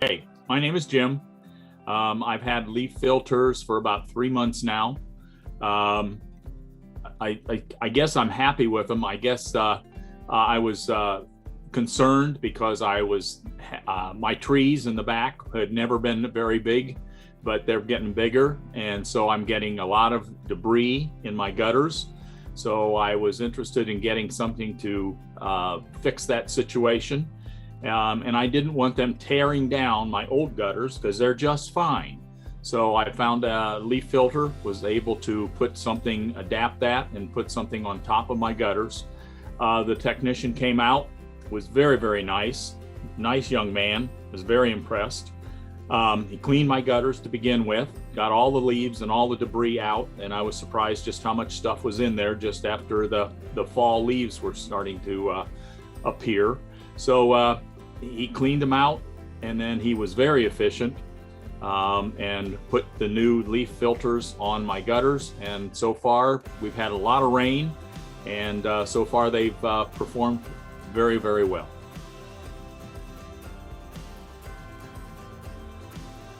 Hey, my name is Jim. I've had leaf filters for about 3 months now. Um, I guess I'm happy with them. I guess I was concerned because my trees in the back had never been very big, but they're getting bigger, and so I'm getting a lot of debris in my gutters. So I was interested in getting something to fix that situation. And I didn't want them tearing down my old gutters because they're just fine. So I found a leaf filter, was able to adapt that and put something on top of my gutters. The technician came out, was very, very nice young man, was very impressed. He cleaned my gutters to begin with, got all the leaves and all the debris out, and I was surprised just how much stuff was in there just after the fall leaves were starting to appear. So he cleaned them out, and then he was very efficient and put the new leaf filters on my gutters. And so far, we've had a lot of rain, and so far they've performed very, very well.